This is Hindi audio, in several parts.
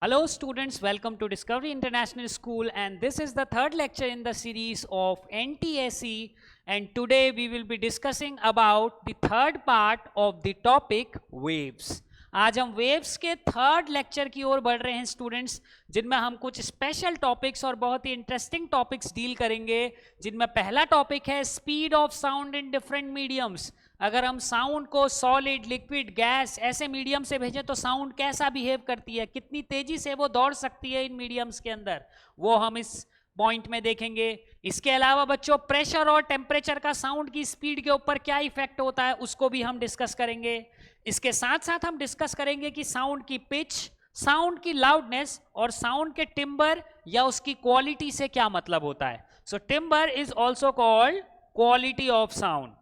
Hello students, welcome to Discovery International School, and this is the third lecture in the series of NTSE, and today we will be discussing about the third part of the topic waves. आज हम वेव्स के थर्ड लेक्चर की ओर बढ़ रहे हैं स्टूडेंट्स, जिनमें हम कुछ स्पेशल टॉपिक्स और बहुत ही इंटरेस्टिंग टॉपिक्स डील करेंगे, जिनमें पहला टॉपिक है speed of sound in different mediums. अगर हम साउंड को सॉलिड, लिक्विड, गैस ऐसे मीडियम से भेजें तो साउंड कैसा बिहेव करती है, कितनी तेजी से वो दौड़ सकती है इन मीडियम्स के अंदर, वो हम इस पॉइंट में देखेंगे। इसके अलावा बच्चों प्रेशर और टेम्परेचर का साउंड की स्पीड के ऊपर क्या इफेक्ट होता है उसको भी हम डिस्कस करेंगे। इसके साथ साथ हम डिस्कस करेंगे कि साउंड की पिच, साउंड की लाउडनेस और साउंड के टिम्बर या उसकी क्वालिटी से क्या मतलब होता है। So timbre is also called quality of sound.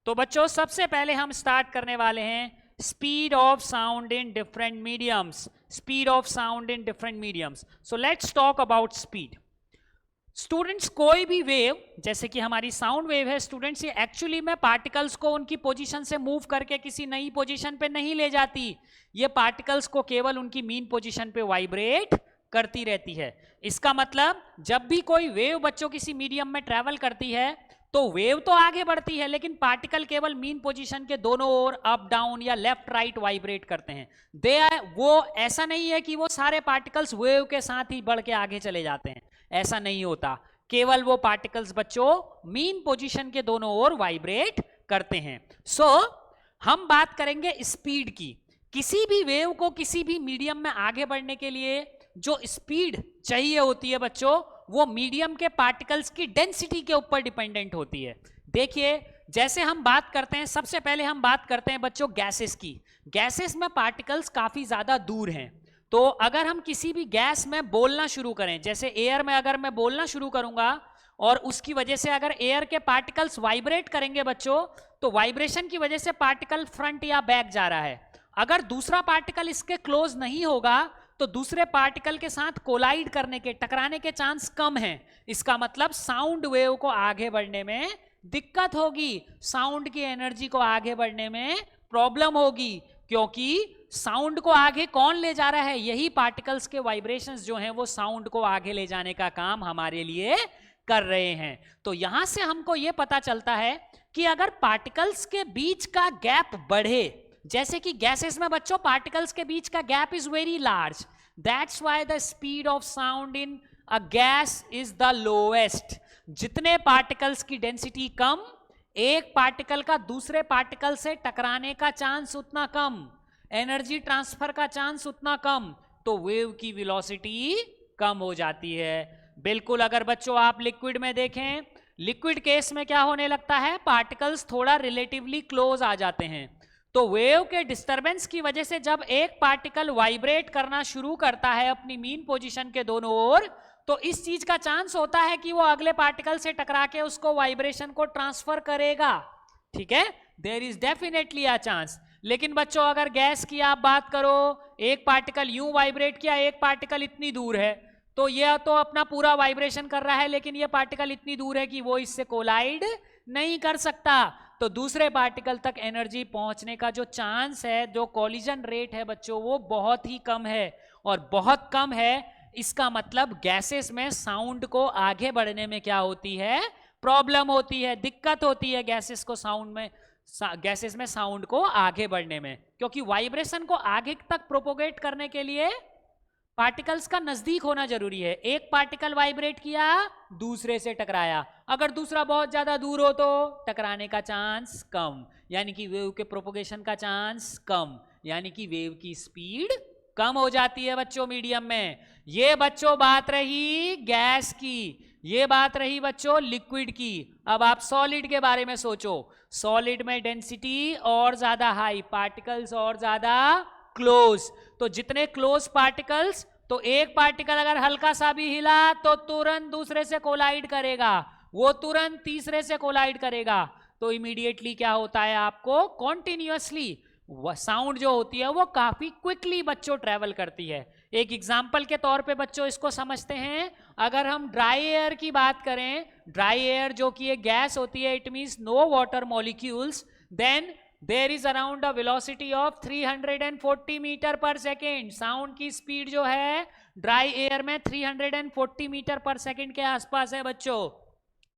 तो बच्चों सबसे पहले हम स्टार्ट करने वाले हैं speed of sound in different mediums. Speed of sound in different mediums. So let's talk about speed. Students कोई भी वेव, जैसे कि हमारी साउंड वेव है स्टूडेंट्स, ये एक्चुअली में पार्टिकल्स को उनकी पोजीशन से मूव करके किसी नई पोजीशन पे नहीं ले जाती। ये पार्टिकल्स को केवल उनकी मीन पोजीशन पे वाइब्रेट करती रहती है। इसका मतलब जब भी कोई वेव बच्चों किसी मीडियम में ट्रेवल करती है तो वेव तो आगे बढ़ती है, लेकिन पार्टिकल केवल मीन पोजीशन के दोनों ओर अप डाउन या लेफ्ट राइट वाइब्रेट करते हैं। वो ऐसा नहीं है कि वो सारे पार्टिकल्स वेव के साथ ही बढ़ के आगे चले जाते हैं, ऐसा नहीं होता। केवल वो पार्टिकल्स बच्चों मीन पोजीशन के दोनों ओर वाइब्रेट करते हैं। सो हम बात करेंगे स्पीड की। किसी भी वेव को किसी भी मीडियम में आगे बढ़ने के लिए जो स्पीड चाहिए होती है बच्चों, वो मीडियम के पार्टिकल्स की डेंसिटी के ऊपर डिपेंडेंट होती है। देखिए, जैसे हम बात करते हैं, सबसे पहले हम बात करते हैं बच्चों गैसेस की। गैसेस में पार्टिकल्स काफी ज्यादा दूर हैं, तो अगर हम किसी भी गैस में बोलना शुरू करें, जैसे एयर में अगर मैं बोलना शुरू करूंगा और उसकी वजह से अगर एयर के पार्टिकल्स वाइब्रेट करेंगे बच्चों, तो वाइब्रेशन की वजह से पार्टिकल फ्रंट या बैक जा रहा है। अगर दूसरा पार्टिकल इसके क्लोज नहीं होगा तो दूसरे पार्टिकल के साथ कोलाइड करने के, टकराने के चांस कम हैं। इसका मतलब साउंड वेव को आगे बढ़ने में दिक्कत होगी, साउंड की एनर्जी को आगे बढ़ने में प्रॉब्लम होगी, क्योंकि साउंड को आगे कौन ले जा रहा है? यही पार्टिकल्स के वाइब्रेशंस जो हैं वो साउंड को आगे ले जाने का काम हमारे लिए कर रहे हैं। तो यहां से हमको ये पता चलता है कि अगर पार्टिकल्स के बीच का गैप बढ़े, जैसे कि गैसेस में बच्चों पार्टिकल्स के बीच का gap is very large, that's why the speed of sound in a gas is the lowest. जितने पार्टिकल्स की डेंसिटी कम, एक पार्टिकल का दूसरे पार्टिकल से टकराने का चांस उतना कम, एनर्जी ट्रांसफर का चांस उतना कम, तो वेव की वेलोसिटी कम हो जाती है। बिल्कुल, अगर बच्चों आप लिक्विड में देखें, लिक्विड केस में क्या होने लगता है, पार्टिकल्स थोड़ा रिलेटिवली क्लोज आ जाते हैं, तो वेव के डिस्टरबेंस की वजह से जब एक पार्टिकल वाइब्रेट करना शुरू करता है अपनी मीन पोजीशन के दोनों ओर, तो इस चीज का चांस होता है कि वो अगले पार्टिकल से टकरा के उसको वाइब्रेशन को ट्रांसफर करेगा। ठीक है, there is definitely a chance. लेकिन बच्चों अगर गैस की आप बात करो, एक पार्टिकल यूं वाइब्रेट किया, एक पार्टिकल इतनी दूर है, तो यह तो अपना पूरा वाइब्रेशन कर रहा है, लेकिन यह पार्टिकल इतनी दूर है कि वो इससे कोलाइड नहीं कर सकता, तो दूसरे पार्टिकल तक एनर्जी पहुंचने का जो चांस है, जो कोलिजन रेट है बच्चों, वो बहुत ही कम है। और बहुत कम है, इसका मतलब गैसेस में साउंड को आगे बढ़ने में क्या होती है, प्रॉब्लम होती है, दिक्कत होती है गैसेस को साउंड में, गैसेस में साउंड को आगे बढ़ने में, क्योंकि वाइब्रेशन को आगे तक प्रोपोगेट करने के लिए पार्टिकल्स का नजदीक होना जरूरी है। एक पार्टिकल वाइब्रेट किया, दूसरे से टकराया, अगर दूसरा बहुत ज्यादा दूर हो तो टकराने का चांस कम, यानी कि वेव के प्रोपोगेशन का चांस कम, यानी कि वेव की स्पीड कम हो जाती है बच्चों मीडियम में। ये बच्चों बात रही गैस की, ये बात रही बच्चों लिक्विड की। अब आप सॉलिड के बारे में सोचो। सॉलिड में डेंसिटी और ज्यादा हाई, पार्टिकल्स और ज्यादा क्लोज, तो जितने क्लोज पार्टिकल्स, तो एक पार्टिकल अगर हल्का सा भी हिला तो तुरंत दूसरे से कोलाइड करेगा, वो तुरंत तीसरे से कोलाइड करेगा, तो इमीडिएटली क्या होता है, आपको कॉन्टिन्यूअसली साउंड जो होती है वो काफी क्विकली बच्चों ट्रेवल करती है। एक एग्जांपल के तौर पे बच्चों इसको समझते हैं, अगर हम ड्राई एयर की बात करें, ड्राई एयर जो कि एक गैस होती है, it means no water molecules, then there is around a velocity of 340 metre per second. Sound की स्पीड जो है ड्राई एयर में 340 मीटर पर सेकेंड के आसपास है बच्चों।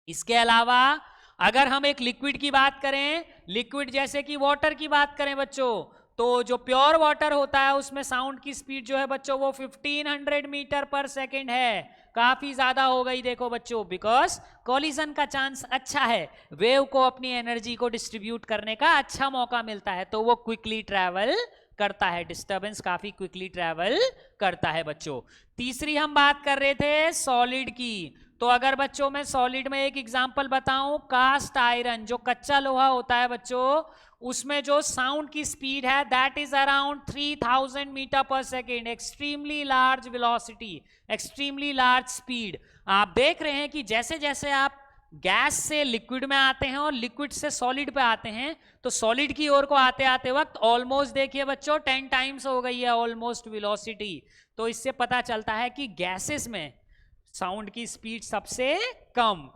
इसके अलावा अगर हम एक लिक्विड की बात करें, लिक्विड जैसे कि वाटर की बात करें बच्चों, तो जो प्योर वाटर होता है उसमें साउंड की स्पीड जो है बच्चों वो 1500 मीटर पर सेकेंड है। काफी ज्यादा हो गई देखो बच्चों, बिकॉज कोलिजन का चांस अच्छा है, वेव को अपनी एनर्जी को डिस्ट्रीब्यूट करने का अच्छा मौका मिलता है, तो वो क्विकली ट्रैवल करता है, डिस्टर्बेंस काफी क्विकली ट्रैवल करता है बच्चों। तीसरी हम बात कर रहे थे सॉलिड की, तो अगर बच्चों मैं सॉलिड में एक एग्जांपल बताऊं, कास्ट आयरन जो कच्चा लोहा होता है बच्चों, उसमें जो साउंड की स्पीड है that is around 3000 metre per second. Extremely large velocity, extremely large speed. आप देख रहे हैं कि जैसे जैसे आप गैस से लिक्विड में आते हैं और लिक्विड से सॉलिड पे आते हैं, तो सॉलिड की ओर को आते आते वक्त ऑलमोस्ट देखिए बच्चों 10 टाइम्स हो गई है ऑलमोस्ट वेलोसिटी। तो इससे पता चलता है कि गैसेस में साउंड की स्पीड सबसे कम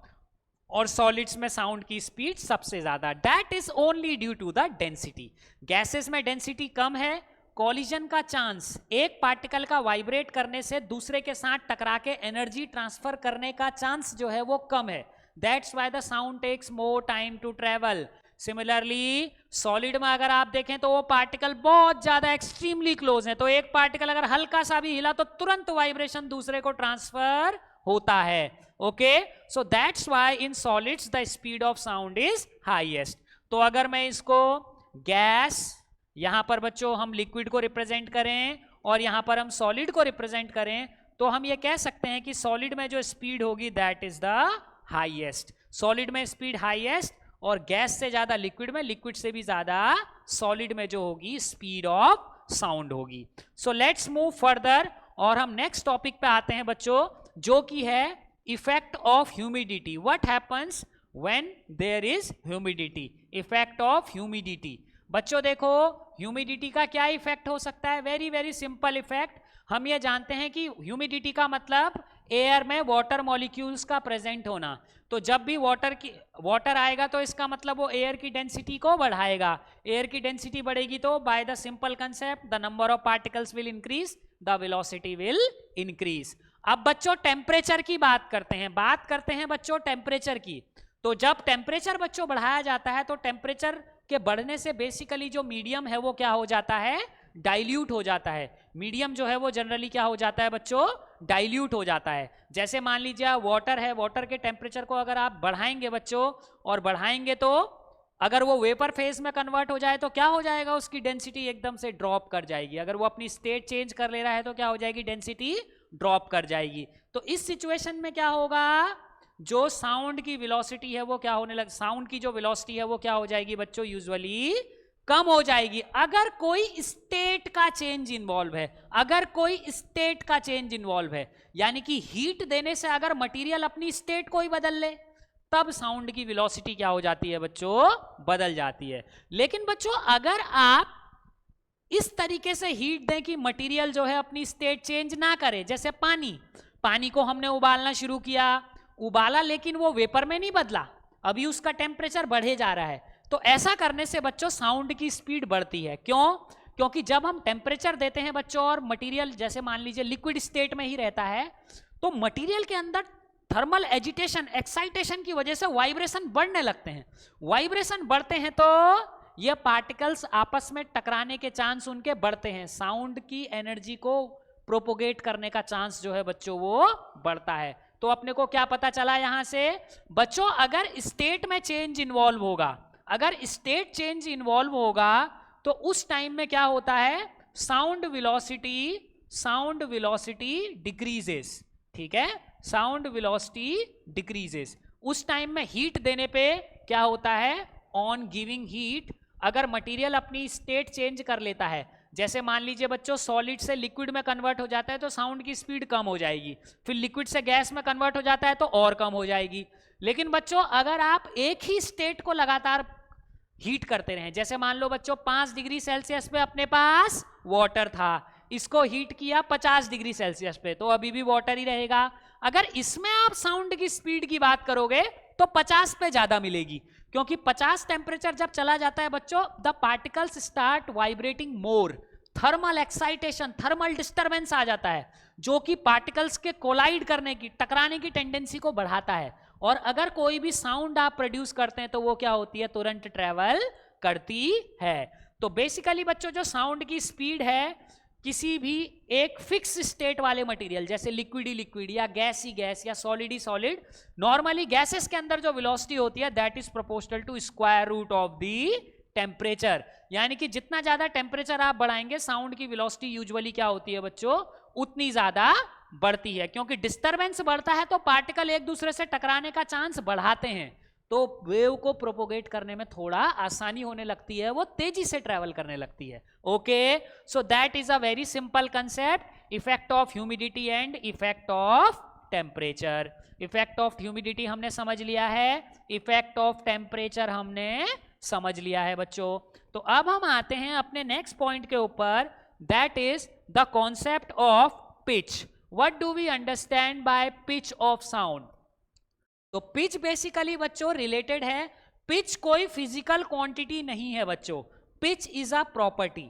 और सॉलिड्स में साउंड की स्पीड सबसे ज्यादा। That is only due to the density. Gases में डेंसिटी कम है, कॉलिजन का चांस, एक पार्टिकल का वाइब्रेट करने से दूसरे के साथ टकरा के एनर्जी ट्रांसफर करने का चांस जो है वो कम है। That's why the sound takes more time to travel. Similarly solid में अगर आप देखें तो वो पार्टिकल बहुत ज्यादा एक्सट्रीमली क्लोज है, तो एक पार्टिकल अगर हल्का सा भी हिला तो तुरंत वाइब्रेशन दूसरे को ट्रांसफर होता है। Okay, so that's why in solids the speed of sound is highest. तो अगर मैं इसको गैस, यहां पर बच्चों हम लिक्विड को रिप्रेजेंट करें और यहां पर हम सॉलिड को रिप्रेजेंट करें, तो हम ये कह सकते हैं कि सॉलिड में जो स्पीड होगी that is the highest. Solid में स्पीड हाईएस्ट और गैस से ज्यादा लिक्विड में, लिक्विड से भी ज्यादा सॉलिड में जो होगी स्पीड ऑफ साउंड होगी। सो लेट्स मूव फर्दर और हम नेक्स्ट टॉपिक पे आते हैं बच्चों, जो कि है effect of humidity. What happens when there is humidity? Effect of humidity. बच्चों देखो ह्यूमिडिटी का क्या इफेक्ट हो सकता है? Very very simple effect. हम ये जानते हैं कि ह्यूमिडिटी का मतलब एयर में वाटर मॉलिक्यूल्स का प्रेजेंट होना। तो जब भी वाटर आएगा तो इसका मतलब वो एयर की डेंसिटी को बढ़ाएगा। एयर की डेंसिटी बढ़ेगी तो by the simple concept the number of particles will increase, the velocity will increase. अब बच्चों टेम्परेचर की बात करते हैं बच्चों टेम्परेचर की। तो जब टेम्परेचर बच्चों बढ़ाया जाता है तो टेम्परेचर के बढ़ने से बेसिकली जो मीडियम है वो क्या हो जाता है? डाइल्यूट हो जाता है। मीडियम जो है वो जनरली क्या हो जाता है बच्चों? डाइल्यूट हो जाता है। जैसे मान लीजिए वाटर है, वाटर के टेम्परेचर को अगर आप बढ़ाएंगे बच्चों, और बढ़ाएंगे तो अगर वो वेपर फेज में कन्वर्ट हो जाए तो क्या हो जाएगा? उसकी डेंसिटी एकदम से ड्रॉप कर जाएगी। अगर वो अपनी स्टेट चेंज कर ले रहा है तो क्या हो जाएगी? डेंसिटी ड्रॉप कर जाएगी। तो इस सिचुएशन में क्या होगा? जो साउंड की वेलोसिटी है वो क्या होने लग, साउंड की जो वेलोसिटी है वो क्या हो जाएगी बच्चों? यूजुअली कम हो जाएगी। अगर कोई स्टेट का चेंज इन्वॉल्व है, अगर कोई स्टेट का चेंज इन्वॉल्व है, यानी कि हीट देने से अगर मटेरियल अपनी स्टेट को ही बदल ले, तब साउंड की वेलोसिटी क्या हो जाती है बच्चों? बदल जाती है। लेकिन बच्चों अगर आप इस तरीके से हीट दें कि मटेरियल जो है अपनी स्टेट चेंज ना करे, जैसे पानी को हमने उबालना शुरू किया, उबाला लेकिन वो वेपर में नहीं बदला, अभी उसका टेम्परेचर बढ़े जा रहा है, तो ऐसा करने से बच्चों साउंड की स्पीड बढ़ती है। क्यों? क्योंकि जब हम टेम्परेचर देते हैं बच्चों और मटेरियल जैसे मान लीजिए लिक्विड स्टेट में ही रहता है, तो मटेरियल के अंदर थर्मल एजिटेशन, एक्साइटेशन की वजह से वाइब्रेशन बढ़ने लगते हैं। वाइब्रेशन बढ़ते हैं तो ये पार्टिकल्स आपस में टकराने के चांस उनके बढ़ते हैं। साउंड की एनर्जी को प्रोपोगेट करने का चांस जो है बच्चों वो बढ़ता है। तो अपने को क्या पता चला यहां से बच्चों? अगर स्टेट में चेंज इन्वॉल्व होगा, अगर स्टेट चेंज इन्वॉल्व होगा तो उस टाइम में क्या होता है? Sound velocity decreases. ठीक है, साउंड वेलोसिटी डिक्रीजेस। उस टाइम में हीट देने पे क्या होता है? ऑन गिविंग हीट अगर मटेरियल अपनी स्टेट चेंज कर लेता है, जैसे मान लीजिए बच्चों सॉलिड से लिक्विड में कन्वर्ट हो जाता है तो साउंड की स्पीड कम हो जाएगी, फिर लिक्विड से गैस में कन्वर्ट हो जाता है तो और कम हो जाएगी। लेकिन बच्चों अगर आप एक ही स्टेट को लगातार हीट करते रहें, जैसे मान लो बच्चों 5 डिग्री सेल्सियस पे अपने पास वाटर था, इसको हीट किया 50 डिग्री सेल्सियस पे, तो अभी भी वाटर ही रहेगा। अगर इसमें आप साउंड की स्पीड की बात करोगे तो 50 पे ज्यादा मिलेगी, क्योंकि 50 टेम्परेचर जब चला जाता है बच्चों, the particles start vibrating more, thermal excitation, thermal disturbance आ जाता है, जो कि पार्टिकल्स के कोलाइड करने की, टकराने की टेंडेंसी को बढ़ाता है। और अगर कोई भी साउंड आप प्रोड्यूस करते हैं तो वो क्या होती है, तुरंत ट्रेवल करती है। तो बेसिकली बच्चों जो साउंड की स्पीड है किसी भी एक फिक्स स्टेट वाले मटेरियल, जैसे लिक्विड ही लिक्विड या गैस ही गैस या सॉलिड ही सॉलिड, नॉर्मली गैसेस के अंदर जो वेलोसिटी होती है that is proportional to square root of the temperature. यानी कि जितना ज्यादा टेम्परेचर आप बढ़ाएंगे साउंड की वेलोसिटी यूजुअली क्या होती है बच्चों, उतनी ज्यादा बढ़ती है, क्योंकि डिस्टरबेंस बढ़ता है तो पार्टिकल एक दूसरे से टकराने का चांस बढ़ाते हैं, तो वेव को प्रोपोगेट करने में थोड़ा आसानी होने लगती है, वो तेजी से ट्रेवल करने लगती है। Okay, so that is a very simple concept, effect of humidity and effect of temperature. Effect of humidity हमने समझ लिया है, इफेक्ट ऑफ टेम्परेचर हमने समझ लिया है बच्चों। तो अब हम आते हैं अपने नेक्स्ट पॉइंट के ऊपर, that is the concept of pitch. What do we understand by pitch of sound? तो पिच बेसिकली बच्चों रिलेटेड है, पिच कोई फिजिकल क्वांटिटी नहीं है बच्चों, pitch is a property.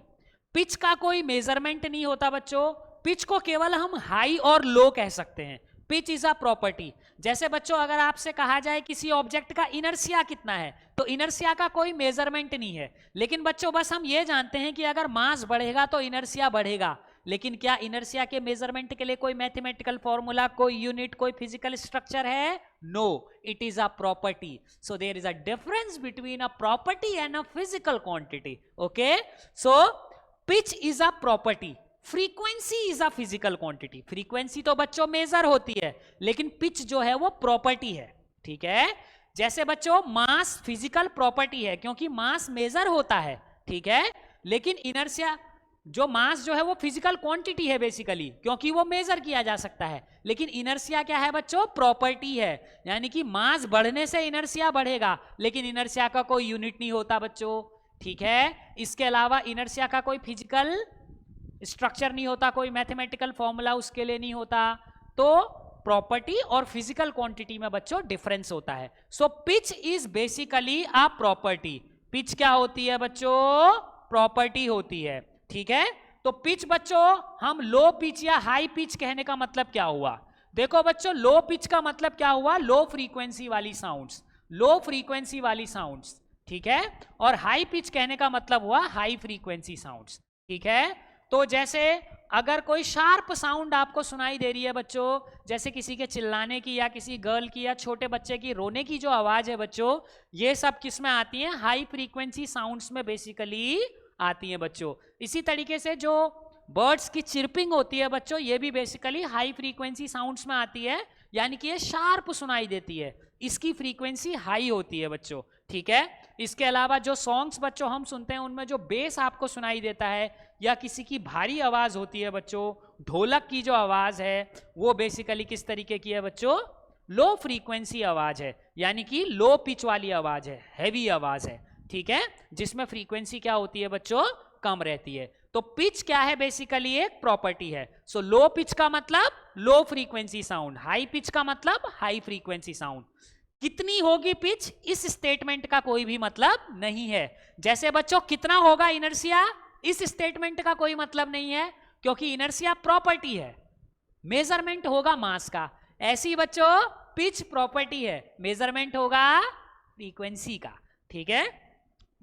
Pitch का कोई मेजरमेंट नहीं होता बच्चों, पिच को केवल हम हाई और लो कह सकते हैं, पिच इज अ प्रॉपर्टी। जैसे बच्चों अगर आपसे कहा जाए किसी ऑब्जेक्ट का इनर्शिया कितना है, तो इनर्शिया का कोई मेजरमेंट नहीं है, लेकिन बच्चों बस हम ये जानते हैं कि अगर मास बढ़ेगा तो इनर्शिया बढ़ेगा, लेकिन क्या इनर्शिया के मेजरमेंट के लिए कोई मैथमेटिकल फॉर्मूला, कोई यूनिट, कोई फिजिकल स्ट्रक्चर है? No, it is a property. So there is a difference between a property and a physical quantity. Okay, so pitch is a property, frequency is a physical quantity. Frequency तो बच्चों मेजर होती है, लेकिन पिच जो है वो प्रॉपर्टी है, ठीक है। जैसे बच्चों मास फिजिकल प्रॉपर्टी है क्योंकि मास मेजर होता है, ठीक है, लेकिन इनर्शिया जो मास जो है वो फिजिकल क्वांटिटी है बेसिकली, क्योंकि वो मेजर किया जा सकता है, लेकिन इनर्शिया क्या है बच्चों? प्रॉपर्टी है, यानी कि मास बढ़ने से इनर्शिया बढ़ेगा, लेकिन इनर्शिया का कोई यूनिट नहीं होता बच्चों, ठीक है। इसके अलावा इनर्शिया का कोई फिजिकल स्ट्रक्चर नहीं होता, कोई मैथमेटिकल फॉर्मूला उसके लिए नहीं होता। तो प्रॉपर्टी और फिजिकल क्वांटिटी में बच्चों डिफरेंस होता है। सो pitch is basically a property. Pitch क्या होती है बच्चों? प्रॉपर्टी होती है, ठीक है। तो पिच बच्चों हम लो पिच या हाई पिच कहने का मतलब क्या हुआ? देखो बच्चों लो पिच का मतलब क्या हुआ? लो फ्रीक्वेंसी वाली साउंड्स, लो फ्रीक्वेंसी वाली साउंड्स, ठीक है। और हाई पिच कहने का मतलब हुआ हाई फ्रीक्वेंसी साउंड्स, ठीक है। तो जैसे अगर कोई शार्प साउंड आपको सुनाई दे रही है बच्चों, जैसे किसी के चिल्लाने की या किसी गर्ल की या छोटे बच्चे की रोने की जो आवाज है बच्चों, ये सब किस में आती है? हाई फ्रीक्वेंसी साउंड्स में बेसिकली आती है बच्चों। इसी तरीके से जो बर्ड्स की चिरपिंग होती है बच्चों, ये भी बेसिकली हाई फ्रीक्वेंसी साउंड्स में आती है, यानी कि ये शार्प सुनाई देती है, इसकी फ्रीक्वेंसी हाई होती है बच्चों, ठीक है। इसके अलावा जो सॉन्ग्स बच्चों हम सुनते हैं उनमें जो बेस आपको सुनाई देता है या किसी की भारी आवाज होती है बच्चों, ढोलक की जो आवाज है वो बेसिकली किस तरीके की है बच्चों? लो फ्रीक्वेंसी आवाज है, यानी कि लो पिच वाली आवाज है, हैवी आवाज है, ठीक है, जिसमें फ्रीक्वेंसी क्या होती है बच्चों? कम रहती है। तो पिच क्या है? बेसिकली एक प्रॉपर्टी है। सो लो पिच का मतलब low frequency sound, high pitch का मतलब हाई फ्रीक्वेंसी साउंड। कितनी होगी पिच, इस स्टेटमेंट का कोई भी मतलब नहीं है। जैसे बच्चों कितना होगा इनर्शिया, इस स्टेटमेंट का कोई मतलब नहीं है, क्योंकि इनर्शिया प्रॉपर्टी है, मेजरमेंट होगा मास का। ऐसी बच्चों पिच प्रॉपर्टी है, मेजरमेंट होगा फ्रीक्वेंसी का, ठीक है।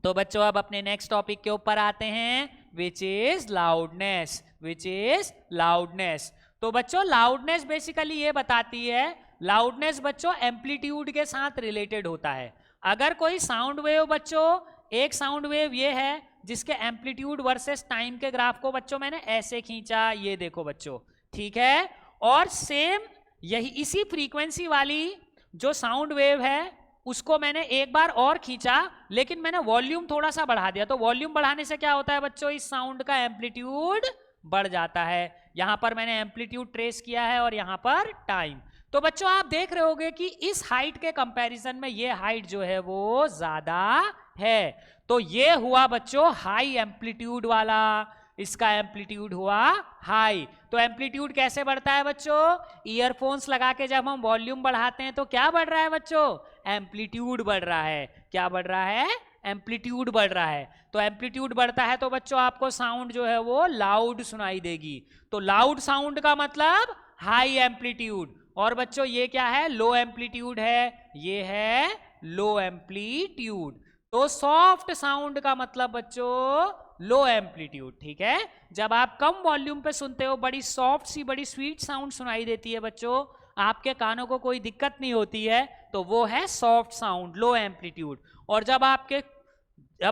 तो बच्चों अब अपने नेक्स्ट टॉपिक के ऊपर आते हैं, which is loudness, which is loudness. तो बच्चों लाउडनेस बेसिकली ये बताती है, लाउडनेस बच्चों एम्पलीट्यूड के साथ रिलेटेड होता है। अगर कोई साउंड वेव बच्चों, एक साउंड वेव ये है जिसके एम्पलीट्यूड वर्सेस टाइम के ग्राफ को बच्चों मैंने ऐसे खींचा, ये देखो बच्चों, ठीक है। और सेम यही इसी फ्रीक्वेंसी वाली जो साउंड वेव है उसको मैंने एक बार और खींचा, लेकिन मैंने वॉल्यूम थोड़ा सा बढ़ा दिया। तो वॉल्यूम बढ़ाने से क्या होता है बच्चों? इस साउंड का एम्पलीट्यूड बढ़ जाता है। यहां पर मैंने एम्पलीट्यूड ट्रेस किया है और यहां पर टाइम। तो बच्चों आप देख रहे होंगे कि इस हाइट के कंपैरिजन में ये हाइट जो है वो ज्यादा है। तो ये हुआ बच्चों हाई एम्पलीट्यूड वाला, इसका एम्पलीट्यूड हुआ हाई। तो एम्पलीट्यूड कैसे बढ़ता है बच्चों? ईयरफोन्स लगा के जब हम वॉल्यूम बढ़ाते हैं तो क्या बढ़ रहा है बच्चों? एम्पलीट्यूड बढ़ रहा है। क्या बढ़ रहा है? एम्पलीट्यूड बढ़ रहा है। तो एम्पलीट्यूड बढ़ता है तो बच्चों आपको साउंड जो है वो लाउड सुनाई देगी। तो लाउड साउंड का मतलब हाई एम्पलीट्यूड। और बच्चों ये क्या है? लो एम्पलीट्यूड है, ये है लो एम्पलीट्यूड। तो सॉफ्ट साउंड का मतलब बच्चों लो एम्पलीट्यूड। ठीक है, जब आप कम वॉल्यूम पे सुनते हो बड़ी सॉफ्ट सी बड़ी स्वीट साउंड सुनाई देती है बच्चों, आपके कानों को कोई दिक्कत नहीं होती है, तो वो है सॉफ्ट साउंड, लो एम्पलीट्यूड। और जब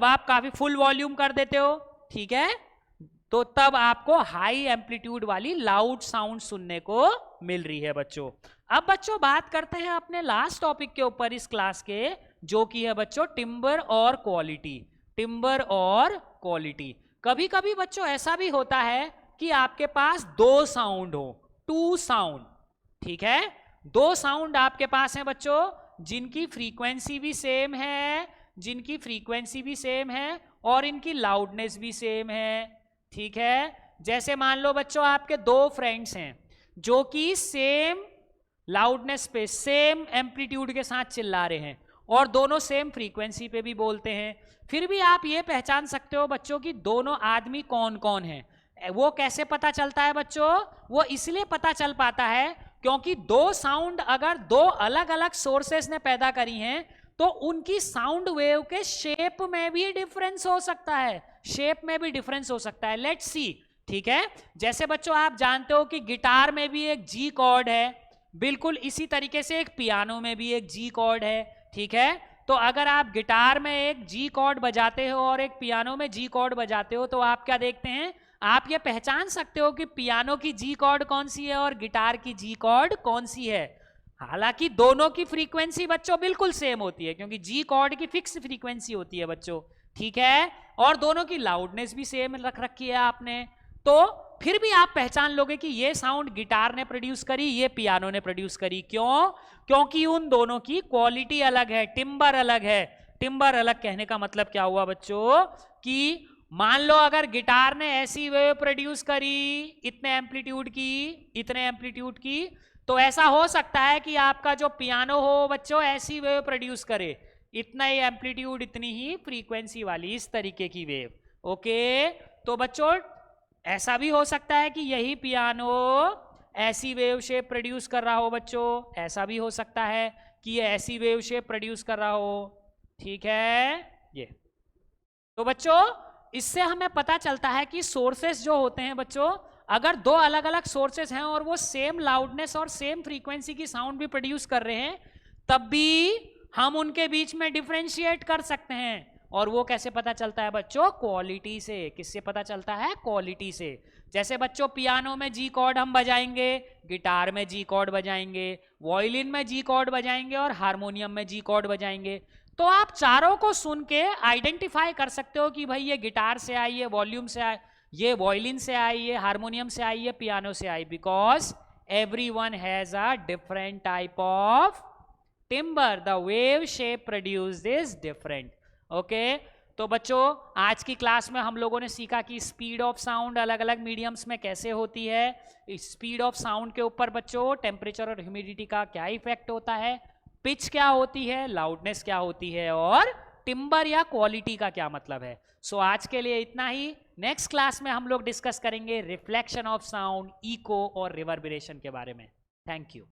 आप काफी फुल वॉल्यूम कर देते हो, ठीक है, तो तब आपको हाई एम्पलीट्यूड वाली लाउड साउंड सुनने को मिल रही है बच्चों। अब बच्चों बात करते हैं अपने लास्ट टॉपिक के ऊपर इस क्लास के, जो कि है बच्चों टिम्बर और क्वालिटी। टिम्बर और क्वालिटी। कभी कभी बच्चों ऐसा भी होता है कि आपके पास दो साउंड हो, टू साउंड। ठीक है, दो साउंड आपके पास हैं बच्चों जिनकी फ्रीक्वेंसी भी सेम है, और इनकी लाउडनेस भी सेम है। ठीक है, जैसे मान लो बच्चों आपके दो फ्रेंड्स हैं जो कि सेम लाउडनेस पे सेम एम्पलीट्यूड के साथ चिल्ला रहे हैं और दोनों सेम फ्रीक्वेंसी पे भी बोलते हैं, फिर भी आप ये पहचान सकते हो बच्चों कि दोनों आदमी कौन कौन है। वो कैसे पता चलता है बच्चों? वो इसलिए पता चल पाता है क्योंकि दो साउंड अगर दो अलग अलग सोर्सेस ने पैदा करी हैं तो उनकी साउंड वेव के शेप में भी डिफरेंस हो सकता है, लेट्स सी। ठीक है, जैसे बच्चों आप जानते हो कि गिटार में भी एक जी कॉर्ड है, बिल्कुल इसी तरीके से एक पियानो में भी एक जी कॉर्ड है। ठीक है, तो अगर आप गिटार में एक जी कॉर्ड बजाते हो और एक पियानो में जी कॉर्ड बजाते हो तो आप क्या देखते हैं? आप ये पहचान सकते हो कि पियानो की जी कॉर्ड कौन सी है और गिटार की जी कॉर्ड कौन सी है। हालांकि दोनों की फ्रीक्वेंसी बच्चों बिल्कुल सेम होती है क्योंकि जी कॉर्ड की फिक्स फ्रीक्वेंसी होती है बच्चों। ठीक है, और दोनों की लाउडनेस भी सेम रख रखी है आपने, तो फिर भी आप पहचान लोगे कि ये साउंड गिटार ने प्रोड्यूस करी, ये पियानो ने प्रोड्यूस करी। क्यों? क्योंकि उन दोनों की क्वालिटी अलग है, टिम्बर अलग है। टिम्बर अलग कहने का मतलब क्या हुआ बच्चों कि मान लो अगर गिटार ने ऐसी वेव प्रोड्यूस करी इतने एम्पलीट्यूड की, तो ऐसा हो सकता है कि आपका जो पियानो हो बच्चों ऐसी वेव प्रोड्यूस करे, इतना ही एम्पलीट्यूड इतनी ही फ्रीक्वेंसी वाली इस तरीके की वेव। ओके, तो बच्चों ऐसा भी हो सकता है कि यही पियानो ऐसी वेव शेप प्रोड्यूस कर रहा हो बच्चों, ऐसा भी हो सकता है कि ये ऐसी वेव शेप प्रोड्यूस कर रहा हो। ठीक है, ये तो बच्चों इससे हमें पता चलता है कि सोर्सेस जो होते हैं बच्चों, अगर दो अलग अलग सोर्सेस हैं और वो सेम लाउडनेस और सेम फ्रीक्वेंसी की साउंड भी प्रोड्यूस कर रहे हैं, तब भी हम उनके बीच में डिफरेंशिएट कर सकते हैं। और वो कैसे पता चलता है बच्चों? क्वालिटी से। किससे पता चलता है? क्वालिटी से। जैसे बच्चों पियानो में जी कॉर्ड हम बजाएंगे, गिटार में जी कॉर्ड बजाएंगे, वायलिन में जी कॉर्ड बजाएंगे और हारमोनियम में जी कॉर्ड बजाएंगे, तो आप चारों को सुन के आइडेंटिफाई कर सकते हो कि भाई ये गिटार से आई, ये वॉल्यूम से आई, ये वायलिन से आई, ये हारमोनियम से आई, ये पियानो से आई, because everyone has a different type of timber, the wave shape produced is different. Okay, तो बच्चों आज की क्लास में हम लोगों ने सीखा कि स्पीड ऑफ साउंड अलग अलग मीडियम्स में कैसे होती है। स्पीड ऑफ साउंड के ऊपर बच्चों टेम्परेचर और ह्यूमिडिटी का क्या इफेक्ट होता है, पिच क्या होती है, लाउडनेस क्या होती है, और टिम्बर या क्वालिटी का क्या मतलब है। सो आज के लिए इतना ही। नेक्स्ट क्लास में हम लोग डिस्कस करेंगे रिफ्लेक्शन ऑफ साउंड, इको और रिवर्बरेशन के बारे में। Thank you.